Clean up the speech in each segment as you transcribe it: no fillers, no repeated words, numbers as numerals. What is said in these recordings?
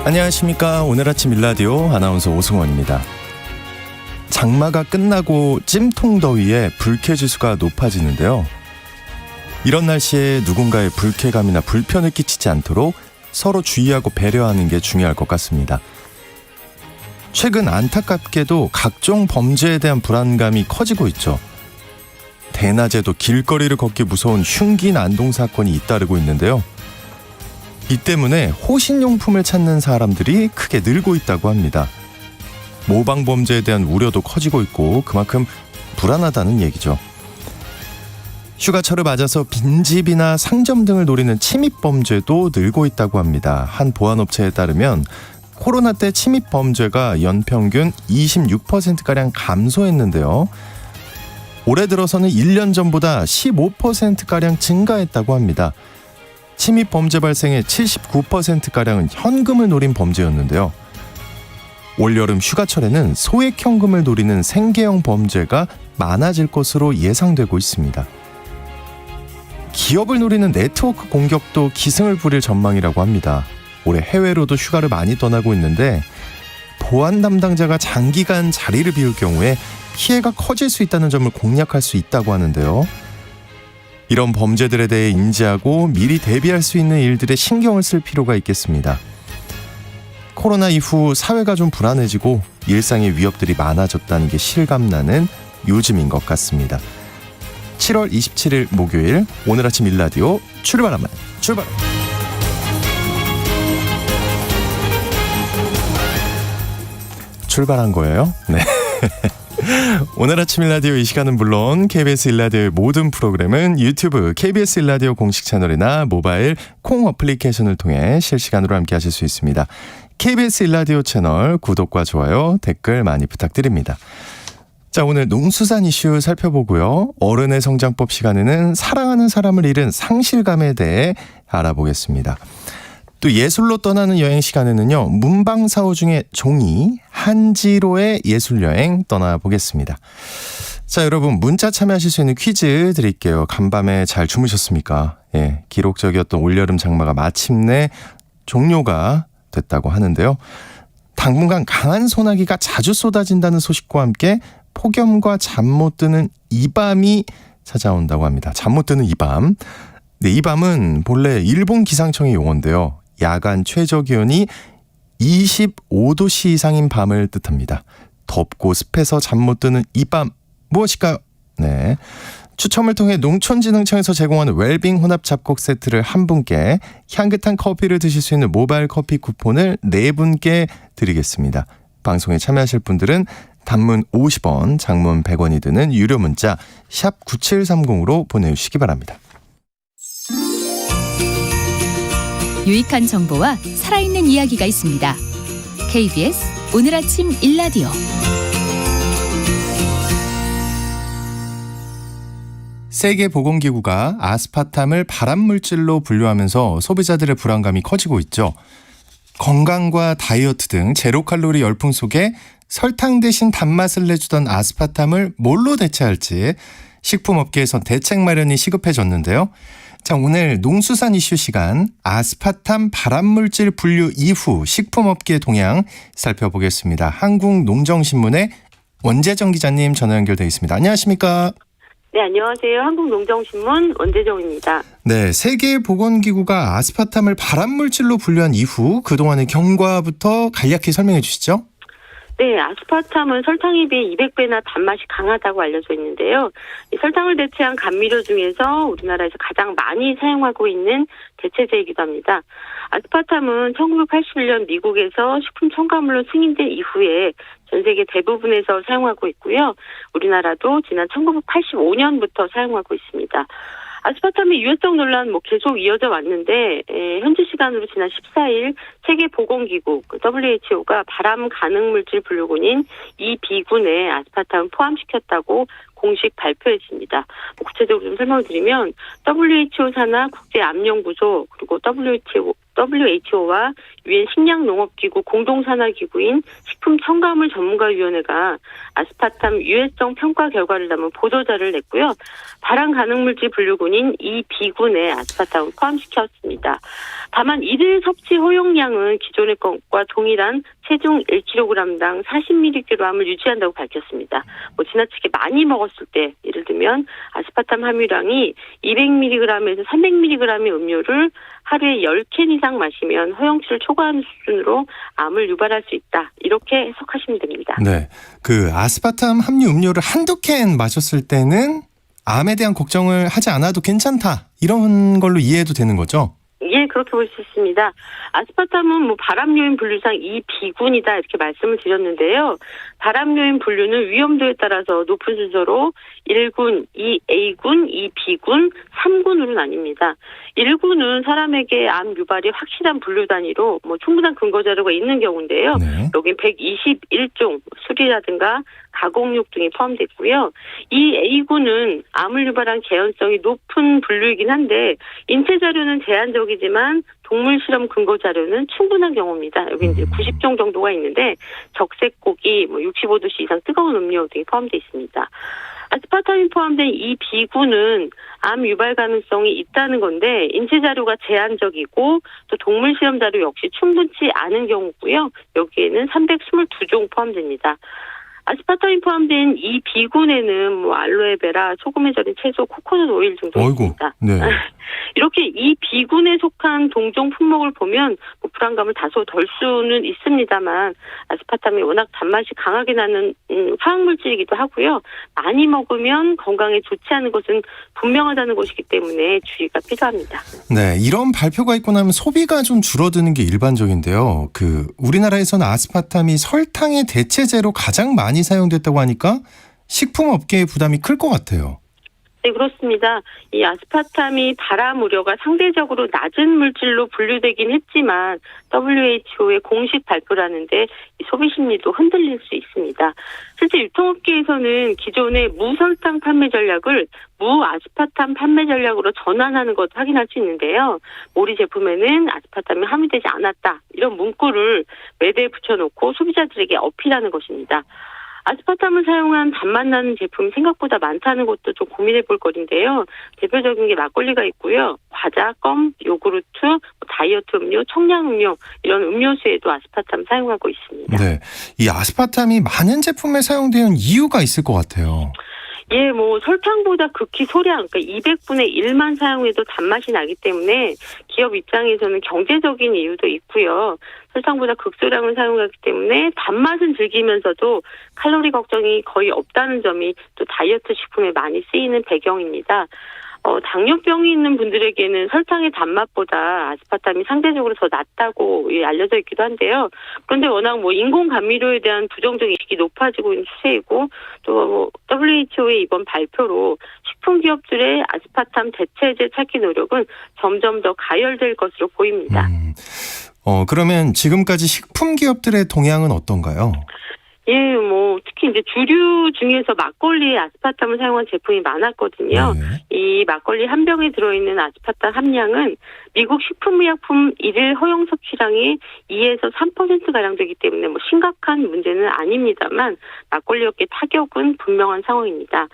안녕하십니까. 오늘 아침 일라디오 아나운서 오승원입니다. 장마가 끝나고 찜통더위에 불쾌지수가 높아지는데요. 이런 날씨에 누군가의 불쾌감이나 불편을 끼치지 않도록 서로 주의하고 배려하는 게 중요할 것 같습니다. 최근 안타깝게도 각종 범죄에 대한 불안감이 커지고 있죠. 대낮에도 길거리를 걷기 무서운 흉기 난동 사건이 잇따르고 있는데요. 이 때문에 호신용품을 찾는 사람들이 크게 늘고 있다고 합니다. 모방 범죄에 대한 우려도 커지고 있고 그만큼 불안하다는 얘기죠. 휴가철을 맞아서 빈집이나 상점 등을 노리는 침입 범죄도 늘고 있다고 합니다. 한 보안업체에 따르면 코로나 때 침입 범죄가 연평균 26%가량 감소했는데요. 올해 들어서는 1년 전보다 15%가량 증가했다고 합니다. 침입 범죄 발생의 79%가량은 현금을 노린 범죄였는데요. 올여름 휴가철에는 소액 현금을 노리는 생계형 범죄가 많아질 것으로 예상되고 있습니다. 기업을 노리는 네트워크 공격도 기승을 부릴 전망이라고 합니다. 올해 해외로도 휴가를 많이 떠나고 있는데 보안 담당자가 장기간 자리를 비울 경우에 피해가 커질 수 있다는 점을 공략할 수 있다고 하는데요. 이런 범죄들에 대해 인지하고 미리 대비할 수 있는 일들에 신경을 쓸 필요가 있겠습니다. 코로나 이후 사회가 좀 불안해지고 일상의 위협들이 많아졌다는 게 실감나는 요즘인 것 같습니다. 7월 27일 목요일 오늘 아침 일라디오 출발합니다. 출발! 출발한 거예요? 네. 오늘 아침 일라디오 이 시간은 물론 KBS 일라디오의 모든 프로그램은 유튜브 KBS 일라디오 공식 채널이나 모바일 콩 어플리케이션을 통해 실시간으로 함께 하실 수 있습니다. KBS 일라디오 채널 구독과 좋아요, 댓글 많이 부탁드립니다. 자, 오늘 농수산 이슈 살펴보고요. 어른의 성장법 시간에는 사랑하는 사람을 잃은 상실감에 대해 알아보겠습니다. 또 예술로 떠나는 여행 시간에는요. 문방사호 중에 종이 한지로의 예술여행 떠나보겠습니다. 자, 여러분 문자 참여하실 수 있는 퀴즈 드릴게요. 간밤에 잘 주무셨습니까? 예, 기록적이었던 올여름 장마가 마침내 종료가 됐다고 하는데요. 당분간 강한 소나기가 자주 쏟아진다는 소식과 함께 폭염과 잠 못 드는 이 밤이 찾아온다고 합니다. 잠 못 드는 이 밤. 네, 이 밤은 본래 일본 기상청의 용어인데요. 야간 최저 기온이 25도씨 이상인 밤을 뜻합니다. 덥고 습해서 잠 못 드는 이 밤 무엇일까요? 네, 추첨을 통해 농촌진흥청에서 제공하는 웰빙 혼합 잡곡 세트를 한 분께, 향긋한 커피를 드실 수 있는 모바일 커피 쿠폰을 4분께 드리겠습니다. 방송에 참여하실 분들은 단문 50원, 장문 100원이 드는 유료 문자 샵 9730으로 보내주시기 바랍니다. 유익한 정보와 살아있는 이야기가 있습니다. KBS 오늘 아침 일라디오. 세계보건기구가 아스파탐을 발암물질로 분류하면서 소비자들의 불안감이 커지고 있죠. 건강과 다이어트 등 제로칼로리 열풍 속에 설탕 대신 단맛을 내주던 아스파탐을 뭘로 대체할지 식품업계에서 대책 마련이 시급해졌는데요. 자, 오늘 농수산 이슈 시간 아스파탐 발암물질 분류 이후 식품업계 동향 살펴보겠습니다. 한국농정신문의 원재정 기자님 전화 연결되어 있습니다. 안녕하십니까? 네, 안녕하세요. 한국농정신문 원재정입니다. 네, 세계보건기구가 아스파탐을 발암물질로 분류한 이후 그동안의 경과부터 간략히 설명해 주시죠. 네, 아스파탐은 설탕에 비해 200배나 단맛이 강하다고 알려져 있는데요. 이 설탕을 대체한 감미료 중에서 우리나라에서 가장 많이 사용하고 있는 대체제이기도 합니다. 아스파탐은 1981년 미국에서 식품 첨가물로 승인된 이후에 전 세계 대부분에서 사용하고 있고요. 우리나라도 지난 1985년부터 사용하고 있습니다. 아스파탐의 유해성 논란 계속 이어져 왔는데 현지 시간으로 지난 14일 세계보건기구 WHO가 발암 가능 물질 분류군인 이 B군에 아스파탐을 포함시켰다고 공식 발표했습니다. 구체적으로 좀 설명을 드리면 WHO 산하 국제암령부소 그리고 WHO와 유엔 식량농업기구 공동산하기구인 식품첨가물 전문가위원회가 아스파탐 유해성 평가 결과를 담은 보도자를 냈고요. 발암 가능물질 분류군인 이 B군에 아스파탐을 포함시켰습니다. 다만 이들 섭취 허용량은 기존의 것과 동일한 체중 1kg당 40mg을 유지한다고 밝혔습니다. 지나치게 많이 먹었을 때 예를 들면 아스파탐 함유량이 200mg에서 300mg의 음료를 하루에 10캔 이상 마시면 허용치를 초과하는 수준으로 암을 유발할 수 있다. 이렇게 해석하시면 됩니다. 네, 그 아스파탐 함유 음료를 한두 캔 마셨을 때는 암에 대한 걱정을 하지 않아도 괜찮다. 이런 걸로 이해해도 되는 거죠? 예, 그렇게 볼 수 있습니다. 아스파탐은 발암 요인 분류상 이 B군이다 이렇게 말씀을 드렸는데요. 발암 요인 분류는 위험도에 따라서 높은 순서로 1군, 2A군, 2B군, 3군으로 나뉩니다. 1군은 사람에게 암 유발이 확실한 분류 단위로 충분한 근거 자료가 있는 경우인데요. 네. 여긴 121종, 술이라든가 가공육 등이 포함되어 있고요. 이 A군은 암을 유발한 개연성이 높은 분류이긴 한데 인체 자료는 제한적이지만 동물 실험 근거 자료는 충분한 경우입니다. 여기 이제 90종 정도가 있는데 적색고기, 65도씨 이상 뜨거운 음료 등이 포함되어 있습니다. 아스파탐이 포함된 이 B군은 암 유발 가능성이 있다는 건데 인체 자료가 제한적이고 또 동물 실험 자료 역시 충분치 않은 경우고요. 여기에는 322종 포함됩니다. 아스파탐이 포함된 이 B군에는 알로에베라, 소금에 절인 채소, 코코넛 오일 등도 있습니다. 네. 이렇게 이 B군에 속한 동종 품목을 보면 불안감을 다소 덜 수는 있습니다만 아스파탐이 워낙 단맛이 강하게 나는 화학물질이기도 하고요. 많이 먹으면 건강에 좋지 않은 것은 분명하다는 것이기 때문에 주의가 필요합니다. 네, 이런 발표가 있고 나면 소비가 좀 줄어드는 게 일반적인데요. 우리나라에서는 아스파탐이 설탕의 대체제로 가장 많이 사용됐다고 하니까 식품업계의 부담이 클 것 같아요. 네, 그렇습니다. 이 아스파탐이 발암 우려가 상대적으로 낮은 물질로 분류되긴 했지만 WHO의 공식 발표라는데 소비 심리도 흔들릴 수 있습니다. 실제 유통업계에서는 기존의 무설탕 판매 전략을 무아스파탐 판매 전략으로 전환하는 것도 확인할 수 있는데요. 모리 제품에는 아스파탐이 함유되지 않았다. 이런 문구를 매대에 붙여놓고 소비자들에게 어필하는 것입니다. 아스파탐을 사용한 단맛 나는 제품이 생각보다 많다는 것도 좀 고민해 볼 거리인데요. 대표적인 게 막걸리가 있고요. 과자, 껌, 요구르트, 다이어트 음료, 청량 음료 이런 음료수에도 아스파탐 사용하고 있습니다. 네, 이 아스파탐이 많은 제품에 사용되는 이유가 있을 것 같아요. 예, 설탕보다 극히 소량, 그러니까 200분의 1만 사용해도 단맛이 나기 때문에 기업 입장에서는 경제적인 이유도 있고요. 설탕보다 극소량을 사용하기 때문에 단맛은 즐기면서도 칼로리 걱정이 거의 없다는 점이 또 다이어트 식품에 많이 쓰이는 배경입니다. 당뇨병이 있는 분들에게는 설탕의 단맛보다 아스파탐이 상대적으로 더 낫다고 알려져 있기도 한데요. 그런데 워낙 인공 감미료에 대한 부정적 인식이 높아지고 있는 추세이고 또 WHO의 이번 발표로 식품 기업들의 아스파탐 대체제 찾기 노력은 점점 더 가열될 것으로 보입니다. 그러면 지금까지 식품 기업들의 동향은 어떤가요? 예, 특히 이제 주류 중에서 막걸리에 아스파탐을 사용한 제품이 많았거든요. 네. 이 막걸리 한 병에 들어있는 아스파탐 함량은 미국 식품의약품 일일 허용 섭취량이 2에서 3%가량 되기 때문에 심각한 문제는 아닙니다만 막걸리 업계 타격은 분명한 상황입니다.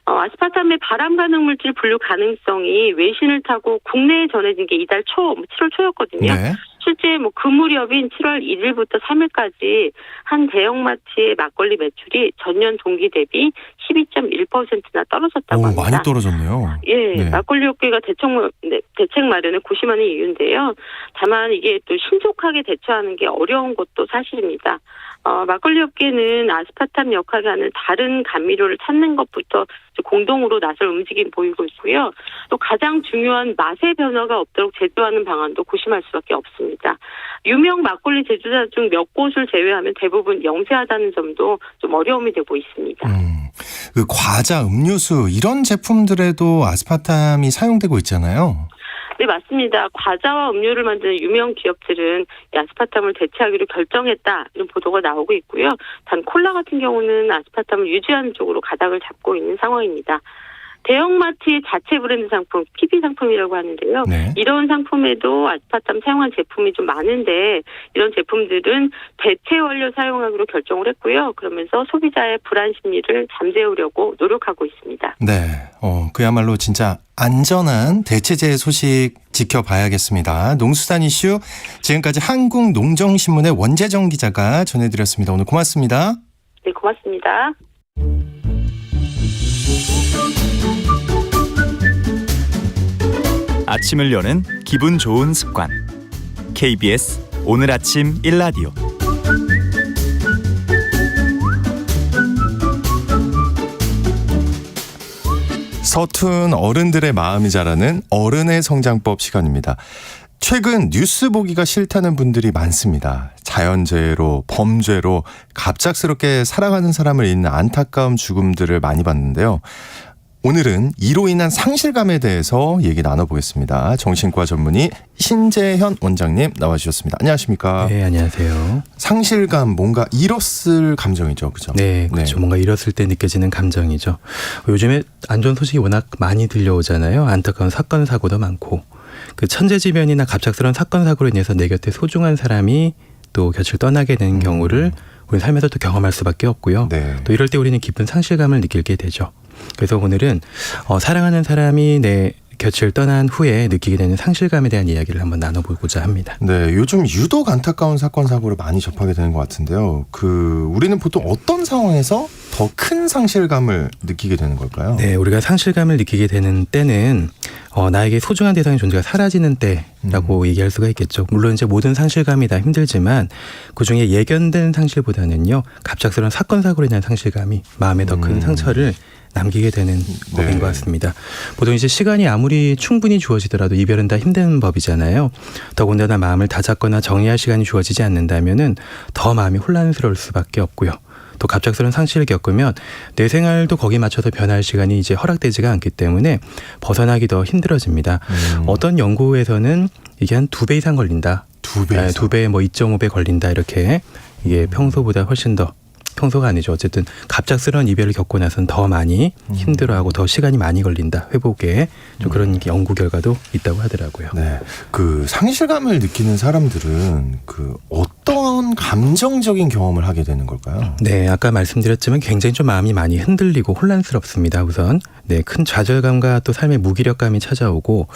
아스파탐의 발암 가능 물질 분류 가능성이 외신을 타고 국내에 전해진 게 이달 7월 초였거든요. 네. 실제 그 무렵인 7월 1일부터 3일까지 한 대형마트의 막걸리 매출이 전년 동기 대비 12.1%나 떨어졌다고 합니다. 많이 떨어졌네요. 예, 네. 막걸리 업계가 대책 마련에 고심하는 이유인데요. 다만 이게 또 신속하게 대처하는 게 어려운 것도 사실입니다. 막걸리 업계는 아스파탐 역할을 하는 다른 감미료를 찾는 것부터 공동으로 나설 움직임 보이고 있고요. 또 가장 중요한 맛의 변화가 없도록 제조하는 방안도 고심할 수밖에 없습니다. 유명 막걸리 제조자 중 몇 곳을 제외하면 대부분 영세하다는 점도 좀 어려움이 되고 있습니다. 과자, 음료수 이런 제품들에도 아스파탐이 사용되고 있잖아요. 네, 맞습니다. 과자와 음료를 만드는 유명 기업들은 이 아스파탐을 대체하기로 결정했다 이런 보도가 나오고 있고요. 단 콜라 같은 경우는 아스파탐을 유지하는 쪽으로 가닥을 잡고 있는 상황입니다. 대형마트의 자체 브랜드 상품, PB 상품이라고 하는데요. 네. 이런 상품에도 아스파탐 사용한 제품이 좀 많은데 이런 제품들은 대체 원료 사용하기로 결정을 했고요. 그러면서 소비자의 불안 심리를 잠재우려고 노력하고 있습니다. 네, 그야말로 진짜 안전한 대체제 소식 지켜봐야겠습니다. 농수산 이슈 지금까지 한국농정신문의 원재정 기자가 전해드렸습니다. 오늘 고맙습니다. 네, 고맙습니다. 아침을 여는 기분 좋은 습관. KBS 오늘 아침 일라디오. 서툰 어른들의 마음이 자라는 어른의 성장법 시간입니다. 최근 뉴스 보기가 싫다는 분들이 많습니다. 자연재해로, 범죄로 갑작스럽게 살아가는 사람을 잇는 안타까운 죽음들을 많이 봤는데요. 오늘은 이로 인한 상실감에 대해서 얘기 나눠보겠습니다. 정신과 전문의 신재현 원장님 나와주셨습니다. 안녕하십니까? 네, 안녕하세요. 상실감, 뭔가 잃었을 감정이죠, 그죠? 네, 그렇죠. 뭔가 잃었을 때 느껴지는 감정이죠. 요즘에 안 좋은 소식이 워낙 많이 들려오잖아요. 안타까운 사건, 사고도 많고. 그 천재지변이나 갑작스러운 사건, 사고로 인해서 내 곁에 소중한 사람이 또 곁을 떠나게 되는 경우를 우리 삶에서 또 경험할 수밖에 없고요. 네. 또 이럴 때 우리는 깊은 상실감을 느끼게 되죠. 그래서 오늘은 사랑하는 사람이 내 곁을 떠난 후에 느끼게 되는 상실감에 대한 이야기를 한번 나눠보고자 합니다. 네, 요즘 유독 안타까운 사건 사고를 많이 접하게 되는 것 같은데요. 우리는 보통 어떤 상황에서 더 큰 상실감을 느끼게 되는 걸까요? 네, 우리가 상실감을 느끼게 되는 때는 나에게 소중한 대상의 존재가 사라지는 때라고 얘기할 수가 있겠죠. 물론 이제 모든 상실감이 다 힘들지만 그중에 예견된 상실보다는요, 갑작스러운 사건 사고로 인한 상실감이 마음에 더 큰 상처를 남기게 되는 법인 것 같습니다. 보통 이제 시간이 아무리 충분히 주어지더라도 이별은 다 힘든 법이잖아요. 더군다나 마음을 다잡거나 정리할 시간이 주어지지 않는다면은 더 마음이 혼란스러울 수밖에 없고요. 또 갑작스러운 상실을 겪으면 내 생활도 거기에 맞춰서 변할 시간이 이제 허락되지가 않기 때문에 벗어나기 더 힘들어집니다. 어떤 연구에서는 이게 한 2배 이상 걸린다. 2배 이상? 2배, 2.5배 걸린다. 이렇게 이게 평소보다 훨씬 더, 평소가 아니죠. 어쨌든 갑작스러운 이별을 겪고 나서는 더 많이 힘들어하고 더 시간이 많이 걸린다. 회복에 좀 그런 연구 결과도 있다고 하더라고요. 네, 상실감을 느끼는 사람들은 어떤 감정적인 경험을 하게 되는 걸까요? 네, 아까 말씀드렸지만 굉장히 좀 마음이 많이 흔들리고 혼란스럽습니다. 우선 큰 좌절감과 또 삶의 무기력감이 찾아오고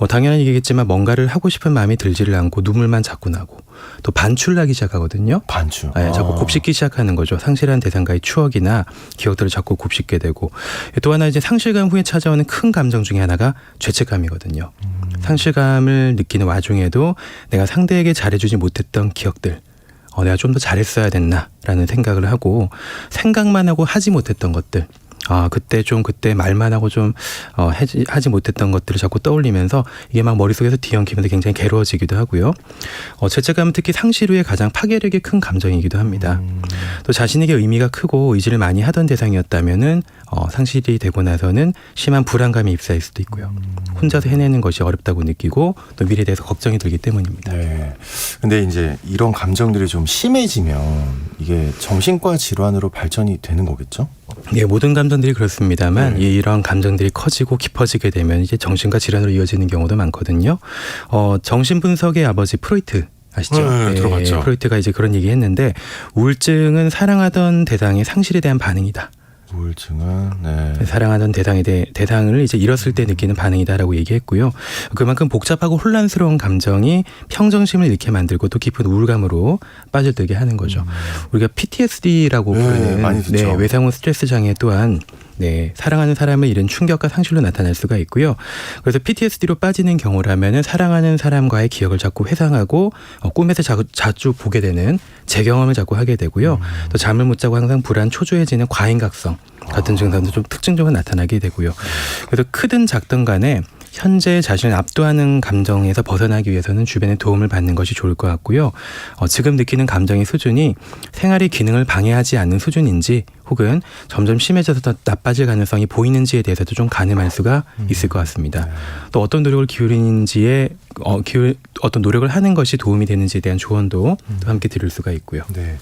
당연한 얘기겠지만 뭔가를 하고 싶은 마음이 들지를 않고 눈물만 자꾸 나고 또 반출나기 시작하거든요. 반출. 자꾸 곱씹기 시작하는 거죠. 상실한 대상과의 추억이나 기억들을 자꾸 곱씹게 되고 또 하나 이제 상실감 후에 찾아오는 큰 감정 중에 하나가 죄책감이거든요. 상실감을 느끼는 와중에도 내가 상대에게 잘해주지 못했던 기억들, 내가 좀 더 잘했어야 됐나라는 생각을 하고 생각만 하고 하지 못했던 것들, 그때 말만 하고 좀 하지 못했던 것들을 자꾸 떠올리면서 이게 막 머릿속에서 뒤엉키면서 굉장히 괴로워지기도 하고요. 죄책감은 특히 상실 후에 가장 파괴력이 큰 감정이기도 합니다. 또 자신에게 의미가 크고 의지를 많이 하던 대상이었다면은 상실이 되고 나서는 심한 불안감이 휩싸일 수도 있고요. 혼자서 해내는 것이 어렵다고 느끼고 또 미래에 대해서 걱정이 들기 때문입니다. 네. 근데 이제 이런 감정들이 좀 심해지면 이게 정신과 질환으로 발전이 되는 거겠죠? 네, 모든 감정들이 그렇습니다만 이런 감정들이 커지고 깊어지게 되면 이제 정신과 질환으로 이어지는 경우도 많거든요. 정신분석의 아버지 프로이트 아시죠? 네, 들어봤죠. 프로이트가 이제 그런 얘기했는데 우울증은 사랑하던 대상의 상실에 대한 반응이다. 우울증은 사랑하던 대상을 이제 잃었을 때 느끼는 반응이다라고 얘기했고요. 그만큼 복잡하고 혼란스러운 감정이 평정심을 잃게 만들고 또 깊은 우울감으로 빠져들게 하는 거죠. 우리가 PTSD라고 부르는 많이 듣죠. 외상후 스트레스 장애 또한 사랑하는 사람을 잃은 충격과 상실로 나타날 수가 있고요. 그래서 PTSD로 빠지는 경우라면은 사랑하는 사람과의 기억을 자꾸 회상하고 꿈에서 자주 보게 되는 재경험을 자꾸 하게 되고요. 또 잠을 못 자고 항상 불안, 초조해지는 과잉각성 같은 증상도 좀 특징적으로 나타나게 되고요. 그래서 크든 작든 간에 현재 자신을 압도하는 감정에서 벗어나기 위해서는 주변의 도움을 받는 것이 좋을 것 같고요. 지금 느끼는 감정의 수준이 생활의 기능을 방해하지 않는 수준인지 혹은 점점 심해져서 더 나빠질 가능성이 보이는지에 대해서도 좀 가늠할 수가 있을 것 같습니다. 또 어떤 노력을 기울이는지에 어떤 노력을 하는 것이 도움이 되는지에 대한 조언도 또 함께 드릴 수가 있고요. 네.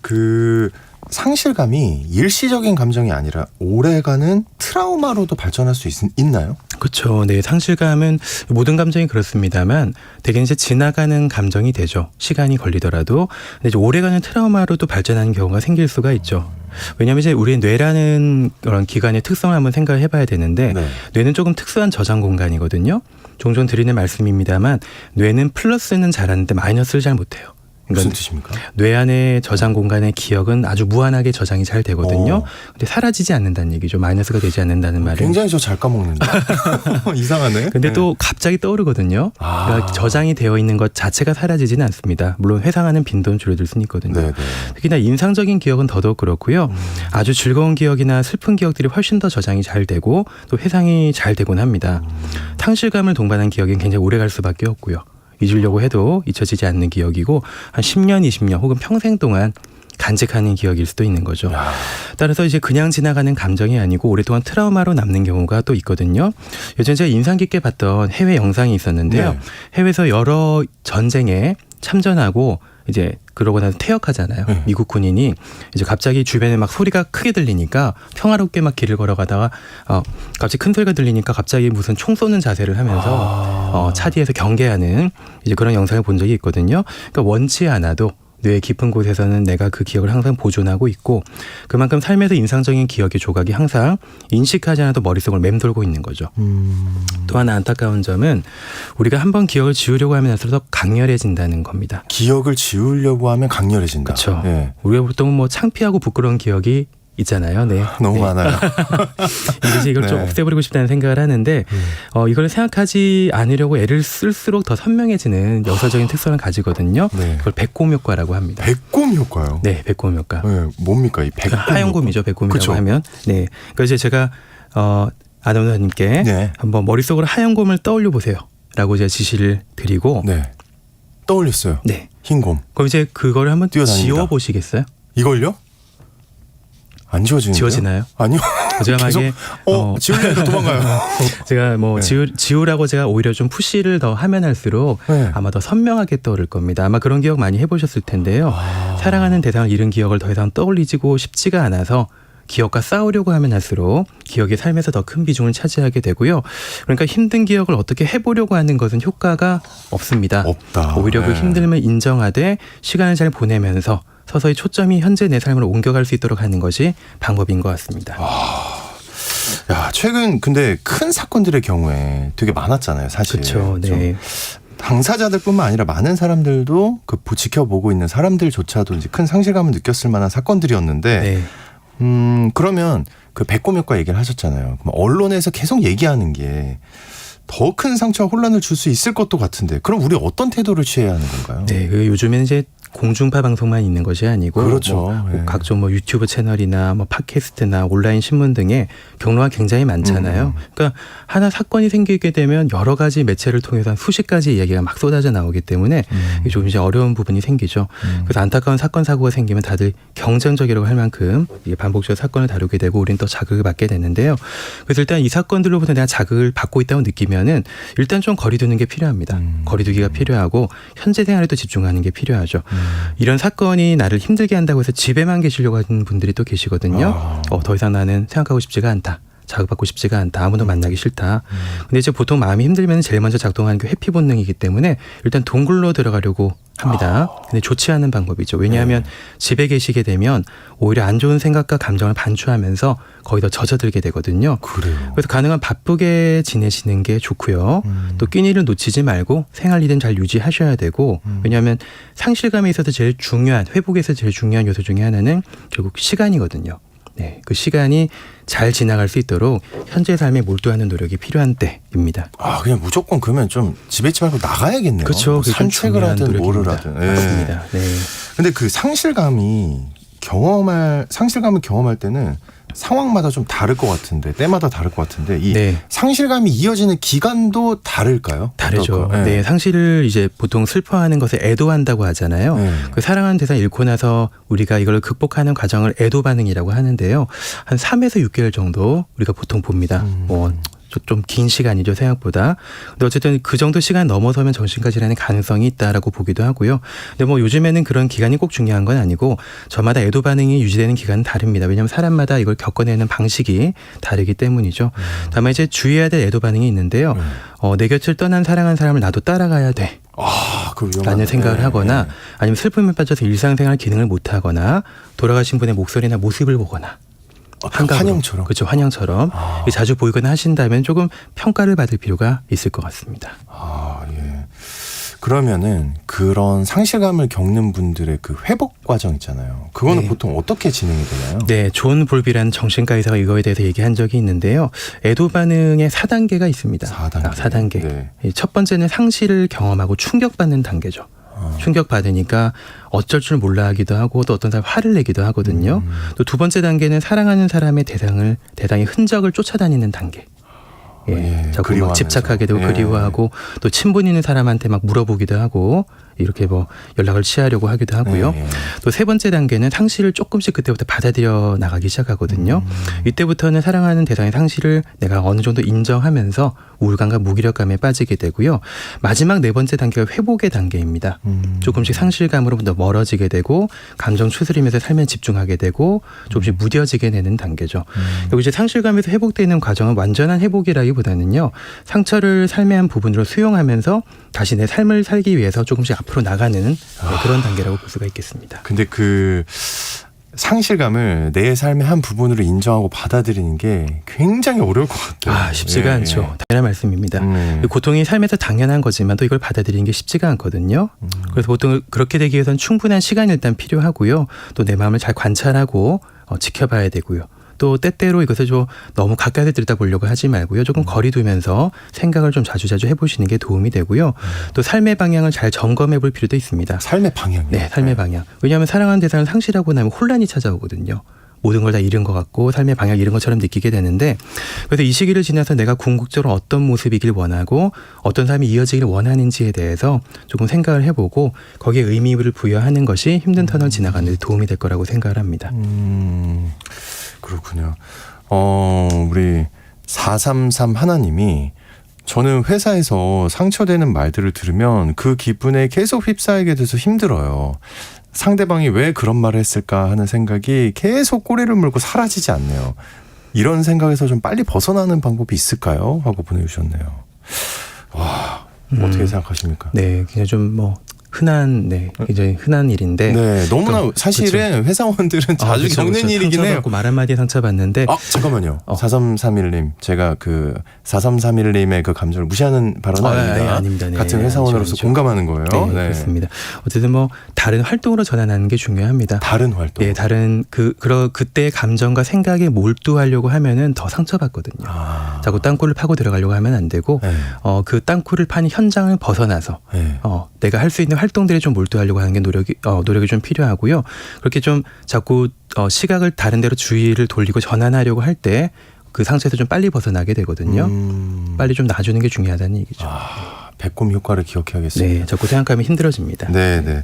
그 상실감이 일시적인 감정이 아니라 오래가는 트라우마로도 발전할 수 있나요? 그렇죠. 네, 상실감은 모든 감정이 그렇습니다만 대개 이제 지나가는 감정이 되죠. 시간이 걸리더라도. 근데 이제 오래가는 트라우마로도 발전하는 경우가 생길 수가 있죠. 왜냐하면 이제 우리의 뇌라는 그런 기관의 특성을 한번 생각을 해봐야 되는데 네. 뇌는 조금 특수한 저장 공간이거든요. 종종 드리는 말씀입니다만 뇌는 플러스는 잘하는데 마이너스를 잘 못해요. 무슨 뜻입니까? 뇌 안의 저장 공간의 기억은 아주 무한하게 저장이 잘 되거든요. 근데 사라지지 않는다는 얘기죠. 마이너스가 되지 않는다는 말은. 굉장히 저 잘 까먹는다. 이상하네. 근데 네. 또 갑자기 떠오르거든요. 그러니까 저장이 되어 있는 것 자체가 사라지지는 않습니다. 물론 회상하는 빈도는 줄어들 수는 있거든요. 네네. 특히나 인상적인 기억은 더더욱 그렇고요. 아주 즐거운 기억이나 슬픈 기억들이 훨씬 더 저장이 잘 되고 또 회상이 잘 되곤 합니다. 상실감을 동반한 기억은 굉장히 오래 갈 수밖에 없고요. 잊으려고 해도 잊혀지지 않는 기억이고 한 10년, 20년 혹은 평생 동안 간직하는 기억일 수도 있는 거죠. 따라서 이제 그냥 지나가는 감정이 아니고 오랫동안 트라우마로 남는 경우가 또 있거든요. 요즘 제가 인상 깊게 봤던 해외 영상이 있었는데요. 네. 해외에서 여러 전쟁에 참전하고 이제 그러고 나서 퇴역하잖아요. 네. 미국 군인이 이제 갑자기 주변에 막 소리가 크게 들리니까 평화롭게 막 길을 걸어가다가 갑자기 큰 소리가 들리니까 갑자기 무슨 총 쏘는 자세를 하면서 차 뒤에서 경계하는 이제 그런 영상을 본 적이 있거든요. 그러니까 원치 않아도 뇌의 깊은 곳에서는 내가 그 기억을 항상 보존하고 있고 그만큼 삶에서 인상적인 기억의 조각이 항상 인식하지 않아도 머릿속을 맴돌고 있는 거죠. 또 하나 안타까운 점은 우리가 한번 기억을 지우려고 하면 할수록 강렬해진다는 겁니다. 기억을 지우려고 하면 강렬해진다. 그렇죠. 네. 우리가 보통 뭐 창피하고 부끄러운 기억이 있잖아요. 네. 너무 네. 많아요. 이것이 이걸 좀 네. 없애버리고 싶다는 생각을 하는데 이걸 생각하지 않으려고 애를 쓸수록 더 선명해지는 역사적인 특성을 가지거든요. 네. 그걸 배꼽 효과라고 합니다. 배꼽 효과요? 네, 배꼽 효과. 네, 뭡니까 이 배꼽? 하얀곰이죠, 배꼽이라고 그쵸. 하면. 네. 그러니까 이제 제가 아나운서님께 네. 한번 머릿속으로 하얀곰을 떠올려 보세요라고 제가 지시를 드리고, 네. 떠올렸어요. 네. 흰 곰. 그럼 이제 그거를 한번 뛰어다닙니다. 지워 보시겠어요? 이걸요? 안 지워지는데요? 지워지나요? 아니요. 제가 계속 만약에 지우려니까 도망가요. 제가 뭐 네. 지우라고 제가 오히려 좀 푸시를 더 하면 할수록 네. 아마 더 선명하게 떠오를 겁니다. 아마 그런 기억 많이 해보셨을 텐데요. 사랑하는 대상을 잃은 기억을 더 이상 떠올리지고 싶지가 않아서 기억과 싸우려고 하면 할수록 기억이 삶에서 더 큰 비중을 차지하게 되고요. 그러니까 힘든 기억을 어떻게 해보려고 하는 것은 효과가 없습니다. 없다. 오히려 그 네. 힘듦을 인정하되 시간을 잘 보내면서 서서히 초점이 현재 내 삶으로 옮겨갈 수 있도록 하는 것이 방법인 것 같습니다. 야, 최근 근데 큰 사건들의 경우에 되게 많았잖아요, 사실. 그렇죠. 네. 좀 당사자들뿐만 아니라 많은 사람들도 그 지켜보고 있는 사람들조차도 이제 큰 상실감을 느꼈을 만한 사건들이었는데, 네. 그러면 그 배꼽 효과 얘기를 하셨잖아요. 그럼 언론에서 계속 얘기하는 게 더 큰 상처와 혼란을 줄 수 있을 것도 같은데, 그럼 우리 어떤 태도를 취해야 하는 건가요? 네, 그 요즘에는 이제 공중파 방송만 있는 것이 아니고 그렇죠. 뭐 네. 각종 뭐 유튜브 채널이나 뭐 팟캐스트나 온라인 신문 등의 경로가 굉장히 많잖아요. 그러니까 하나 사건이 생기게 되면 여러 가지 매체를 통해서 한 수십 가지 이야기가 막 쏟아져 나오기 때문에 이게 좀 이제 어려운 부분이 생기죠. 그래서 안타까운 사건 사고가 생기면 다들 경쟁적이라고 할 만큼 이게 반복적으로 사건을 다루게 되고 우리는 또 자극을 받게 되는데요. 그래서 일단 이 사건들로부터 내가 자극을 받고 있다고 느끼면은 일단 좀 거리두는 게 필요합니다. 거리두기가 필요하고 현재 생활에도 집중하는 게 필요하죠. 이런 사건이 나를 힘들게 한다고 해서 집에만 계시려고 하는 분들이 또 계시거든요. 더 이상 나는 생각하고 싶지가 않다. 자극받고 싶지가 않다. 아무도 만나기 싫다. 근데 이제 보통 마음이 힘들면 제일 먼저 작동하는 게 회피 본능이기 때문에 일단 동굴로 들어가려고 합니다. 근데 좋지 않은 방법이죠. 왜냐하면 집에 계시게 되면 오히려 안 좋은 생각과 감정을 반추하면서 거의 더 젖어들게 되거든요. 그래요. 그래서 가능한 바쁘게 지내시는 게 좋고요. 또 끼니를 놓치지 말고 생활 리듬 잘 유지하셔야 되고 왜냐하면 상실감에 있어서 제일 중요한 회복에서 제일 중요한 요소 중에 하나는 결국 시간이거든요. 네, 그 시간이 잘 지나갈 수 있도록 현재 삶에 몰두하는 노력이 필요한 때입니다. 아, 그냥 무조건 그러면 좀 집에 있지 말고 나가야겠네요. 그렇죠. 뭐 그게 좀 산책을 중요한 하든 뭐를 노력입니다. 하든. 예. 맞습니다. 네. 근데 그 상실감을 경험할 때는 상황마다 좀 다를 것 같은데, 때마다 다를 것 같은데, 이 네. 상실감이 이어지는 기간도 다를까요? 다르죠. 어떨까요? 네, 상실을 이제 보통 슬퍼하는 것을 애도한다고 하잖아요. 네. 그 사랑하는 대상 잃고 나서 우리가 이걸 극복하는 과정을 애도 반응이라고 하는데요. 한 3에서 6개월 정도 우리가 보통 봅니다. 뭐 좀 긴 시간이죠, 생각보다. 근데 어쨌든 그 정도 시간 넘어서면 정신과 질환의 가능성이 있다라고 보기도 하고요. 근데 뭐 요즘에는 그런 기간이 꼭 중요한 건 아니고 저마다 애도 반응이 유지되는 기간은 다릅니다. 왜냐하면 사람마다 이걸 겪어내는 방식이 다르기 때문이죠. 다만 이제 주의해야 될 애도 반응이 있는데요. 내 곁을 떠난 사랑하는 사람을 나도 따라가야 돼. 그 라는 생각을 하거나 아니면 슬픔에 빠져서 일상생활 기능을 못하거나 돌아가신 분의 목소리나 모습을 보거나 환영처럼. 그렇죠. 환영처럼 자주 보이거나 하신다면 조금 평가를 받을 필요가 있을 것 같습니다. 예. 그러면은 그런 상실감을 겪는 분들의 그 회복 과정 있잖아요. 그거는 네. 보통 어떻게 진행이 되나요? 네, 존 볼비라는 정신과 의사가 이거에 대해서 얘기한 적이 있는데요. 애도 반응의 4단계가 있습니다. 4단계. 4단계. 네. 첫 번째는 상실을 경험하고 충격받는 단계죠. 충격받으니까 어쩔 줄 몰라 하기도 하고 또 어떤 사람 화를 내기도 하거든요. 또 두 번째 단계는 사랑하는 사람의 대상의 흔적을 쫓아다니는 단계. 자꾸 막 그리워하면서. 집착하게 되고 그리워하고 또 친분 있는 사람한테 막 물어보기도 하고 이렇게 뭐 연락을 취하려고 하기도 하고요. 또 세 번째 단계는 상실을 조금씩 그때부터 받아들여 나가기 시작하거든요. 이때부터는 사랑하는 대상의 상실을 내가 어느 정도 인정하면서 우울감과 무기력감에 빠지게 되고요. 마지막 네 번째 단계가 회복의 단계입니다. 조금씩 상실감으로부터 멀어지게 되고 감정 추스리면서 삶에 집중하게 되고 조금씩 무뎌지게 되는 단계죠. 여기 이제 상실감에서 회복되는 과정은 완전한 회복이라기보다는요. 상처를 삶의 한 부분으로 수용하면서 다시 내 삶을 살기 위해서 조금씩 앞으로 나가는 그런 단계라고 볼 수가 있겠습니다. 근데 그 상실감을 내 삶의 한 부분으로 인정하고 받아들이는 게 굉장히 어려울 것 같아요. 쉽지가 않죠. 당연한 말씀입니다. 고통이 삶에서 당연한 거지만 또 이걸 받아들이는 게 쉽지가 않거든요. 그래서 보통 그렇게 되기 위해서는 충분한 시간이 일단 필요하고요. 또 내 마음을 잘 관찰하고 지켜봐야 되고요. 또 때때로 이것을 좀 너무 가까이서 들여다보려고 하지 말고요. 조금 거리 두면서 생각을 좀 자주자주 해보시는 게 도움이 되고요. 또 삶의 방향을 잘 점검해 볼 필요도 있습니다. 삶의 방향이요? 네, 삶의 방향. 왜냐하면 사랑하는 대상을 상실하고 나면 혼란이 찾아오거든요. 모든 걸 다 잃은 것 같고 삶의 방향을 잃은 것처럼 느끼게 되는데 그래서 이 시기를 지나서 내가 궁극적으로 어떤 모습이길 원하고 어떤 삶이 이어지길 원하는지에 대해서 조금 생각을 해보고 거기에 의미를 부여하는 것이 힘든 터널 지나가는 데 도움이 될 거라고 생각을 합니다. 그렇군요. 우리 433 하나님이 저는 회사에서 상처되는 말들을 들으면 그 기분에 계속 휩싸이게 돼서 힘들어요. 상대방이 왜 그런 말을 했을까 하는 생각이 계속 꼬리를 물고 사라지지 않네요. 이런 생각에서 좀 빨리 벗어나는 방법이 있을까요? 하고 보내주셨네요. 와, 어떻게 생각하십니까? 네, 그냥 좀 굉장히 흔한 일인데. 네, 너무나 사실은 그렇죠. 회사원들은 자주 겪는 일이긴 해요. 말 한마디에 상처받는데. 잠깐만요. 4331님, 제가 그 4331님의 그 감정을 무시하는 발언은 아닙니다. 아닙니다. 네, 같은 회사원으로서 아니죠. 공감하는 거예요. 네, 그렇습니다. 어쨌든 다른 활동으로 전환하는 게 중요합니다. 다른 활동. 네, 다른 그때의 감정과 생각에 몰두하려고 하면은 더 상처받거든요. 자꾸 땅굴을 파고 들어가려고 하면 안 되고, 네. 그 땅굴을 파는 현장을 벗어나서, 네. 내가 할 수 있는 활동들에 좀 몰두하려고 하는 게 노력이 좀 필요하고요. 그렇게 좀 자꾸 시각을 다른 데로 주의를 돌리고 전환하려고 할 때 그 상처에서 좀 빨리 벗어나게 되거든요. 빨리 좀 놔주는 게 중요하다는 얘기죠. 배꼽 효과를 기억해야겠습니다. 네, 자꾸 생각하면 힘들어집니다. 네.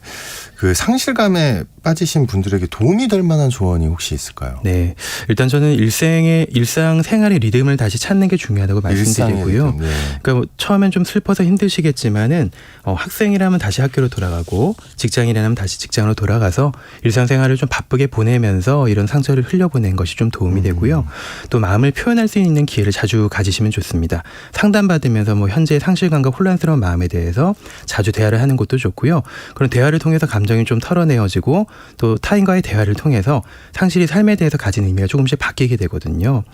그 상실감에 빠지신 분들에게 도움이 될 만한 조언이 혹시 있을까요? 네, 일단 저는 일상 생활의 리듬을 다시 찾는 게 중요하다고 말씀드리고요. 네. 그러니까 처음엔 좀 슬퍼서 힘드시겠지만은 학생이라면 다시 학교로 돌아가고 직장인이라면 다시 직장으로 돌아가서 일상생활을 좀 바쁘게 보내면서 이런 상처를 흘려보낸 것이 좀 도움이 되고요. 또 마음을 표현할 수 있는 기회를 자주 가지시면 좋습니다. 상담받으면서 현재의 상실감과 혼란스러운 마음에 대해서 자주 대화를 하는 것도 좋고요. 그런 대화를 통해서 감정이 좀 털어내어지고 또 타인과의 대화를 통해서 상실이 삶에 대해서 가진 의미가 조금씩 바뀌게 되거든요.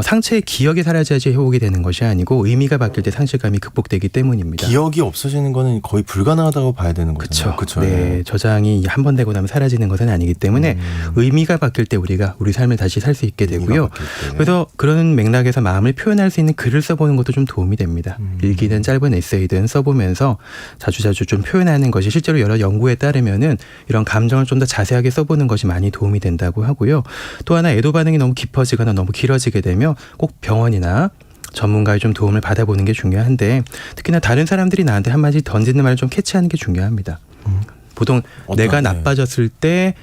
상처의 기억이 사라져야지 회복이 되는 것이 아니고 의미가 바뀔 때 상실감이 극복되기 때문입니다. 기억이 없어지는 거는 거의 불가능하다고 봐야 되는 거잖아요. 그렇죠. 네, 저장이 한 번 되고 나면 사라지는 것은 아니기 때문에 의미가 바뀔 때 우리가 우리 삶을 다시 살 수 있게 되고요. 그래서 그런 맥락에서 마음을 표현할 수 있는 글을 써보는 것도 좀 도움이 됩니다. 일기든 짧은 에세이든 써보면서 자주자주 좀 표현하는 것이 실제로 여러 연구에 따르면은 이런 감정을 좀 더 자세하게 써보는 것이 많이 도움이 된다고 하고요. 또 하나 애도 반응이 너무 깊어지거나 너무 길어지게 되면 꼭 병원이나 전문가의 좀 도움을 받아보는 게 중요한데 특히나 다른 사람들이 나한테 한마디 던지는 말을 좀 캐치하는 게 중요합니다. 보통 내가 나빠졌을 때